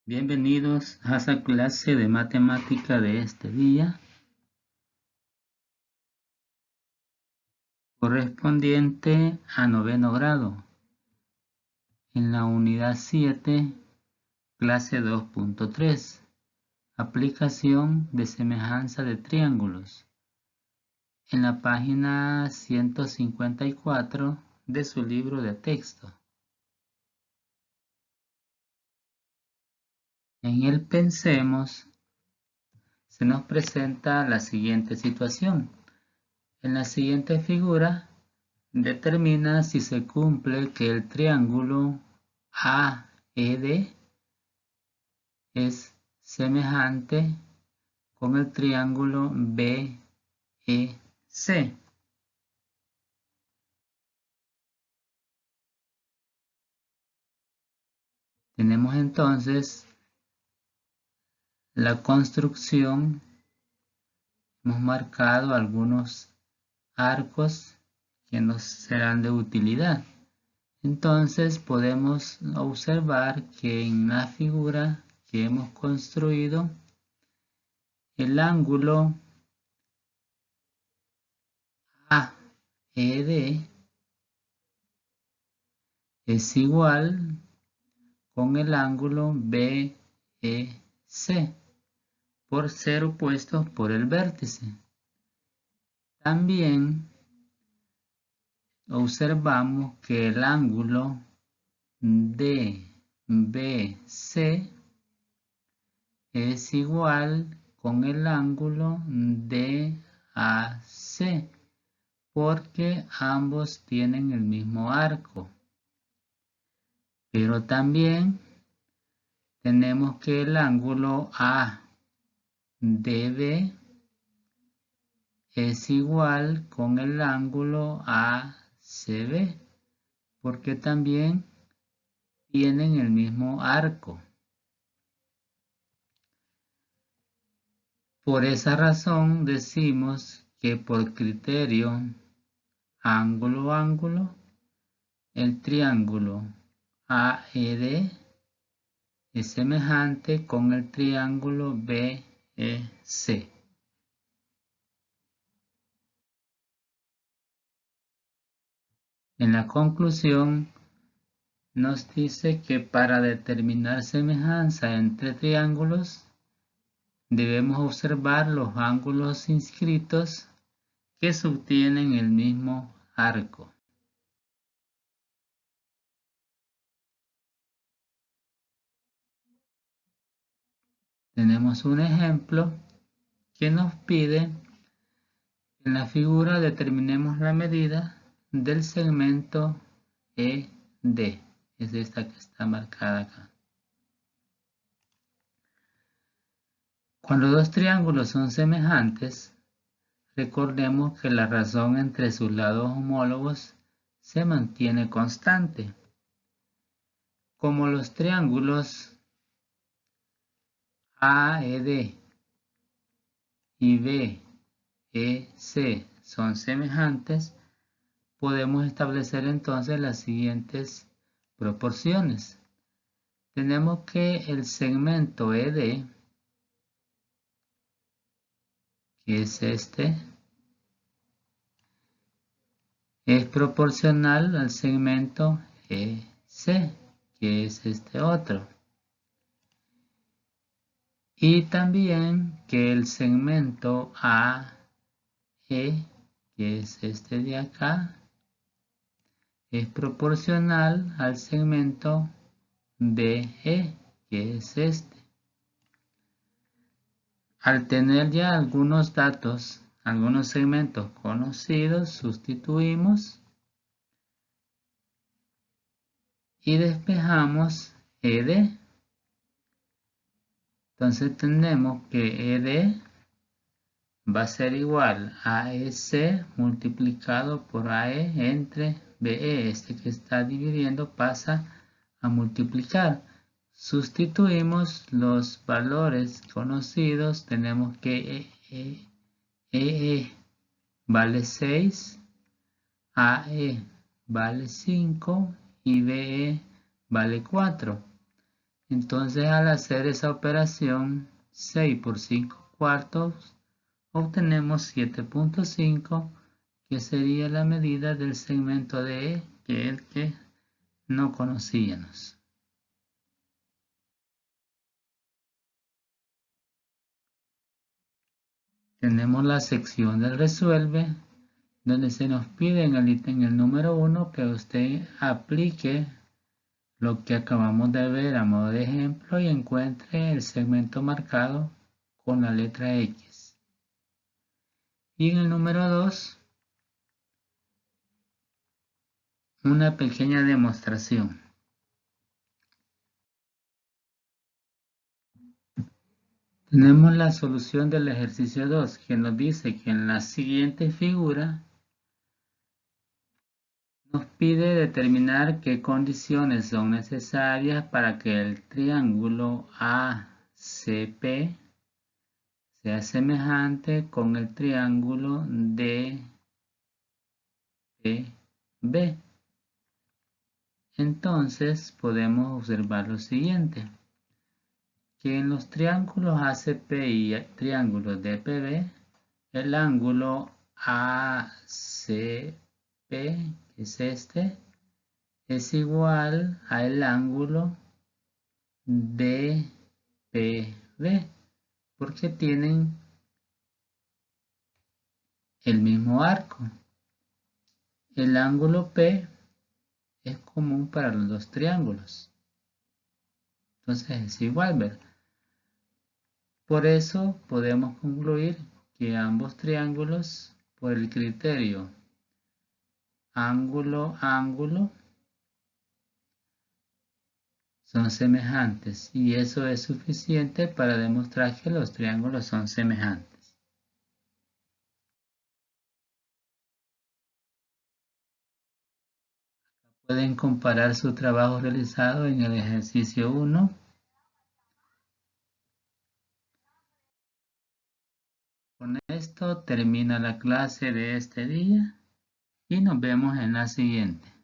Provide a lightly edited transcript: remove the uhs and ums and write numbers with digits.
Bienvenidos a esa clase de matemática de este día, correspondiente a noveno grado, en la unidad 7, clase 2.3, aplicación de semejanza de triángulos, en la página 154 de su libro de texto. En el Pensemos se nos presenta la siguiente situación. En la siguiente figura determina si se cumple que el triángulo AED es semejante con el triángulo BEC. Tenemos entonces la construcción. Hemos marcado algunos arcos que nos serán de utilidad. Entonces podemos observar que en la figura que hemos construido, el ángulo AED es igual con el ángulo BEC por ser opuestos por el vértice. También observamos que el ángulo DBC es igual con el ángulo DAC porque ambos tienen el mismo arco. Pero también tenemos que el ángulo ADB es igual con el ángulo ACB porque también tienen el mismo arco. Por esa razón decimos que por criterio ángulo-ángulo, el triángulo AED es semejante con el triángulo BEC. En la conclusión nos dice que para determinar semejanza entre triángulos debemos observar los ángulos inscritos que subtienen el mismo arco. Tenemos un ejemplo que nos pide que en la figura determinemos la medida del segmento ED. Es esta que está marcada acá. Cuando dos triángulos son semejantes, recordemos que la razón entre sus lados homólogos se mantiene constante. Como los triángulos AED y BEC son semejantes, podemos establecer entonces las siguientes proporciones. Tenemos que el segmento ED, que es este, es proporcional al segmento EC, que es este otro. Y también que el segmento AE, que es este de acá, es proporcional al segmento BE, que es este. Al tener ya algunos datos, algunos segmentos conocidos, sustituimos y despejamos ED. Entonces tenemos que ED va a ser igual a EC multiplicado por AE entre BE. Este que está dividiendo pasa a multiplicar. Sustituimos los valores conocidos. Tenemos que EE vale 6, AE vale 5 y BE vale 4. Entonces al hacer esa operación 6 por 5 cuartos obtenemos 7.5, que sería la medida del segmento de E, que es el que no conocíamos. Tenemos la sección del resuelve, donde se nos pide en el ítem el número 1 que usted aplique lo que acabamos de ver a modo de ejemplo y encuentre el segmento marcado con la letra X. Y en el número 2, una pequeña demostración. Tenemos la solución del ejercicio 2, que nos dice que en la siguiente figura nos pide determinar qué condiciones son necesarias para que el triángulo ACP sea semejante con el triángulo DPB. Entonces podemos observar lo siguiente, que en los triángulos ACP y triángulos DPB, el ángulo ACP, que es este, es igual al ángulo DPB, porque tienen el mismo arco. El ángulo P es común para los dos triángulos. Entonces es igual, ¿verdad? Por eso podemos concluir que ambos triángulos, por el criterio ángulo-ángulo, son semejantes, y eso es suficiente para demostrar que los triángulos son semejantes. Pueden comparar su trabajo realizado en el ejercicio 1. Con esto termina la clase de este día y nos vemos en la siguiente.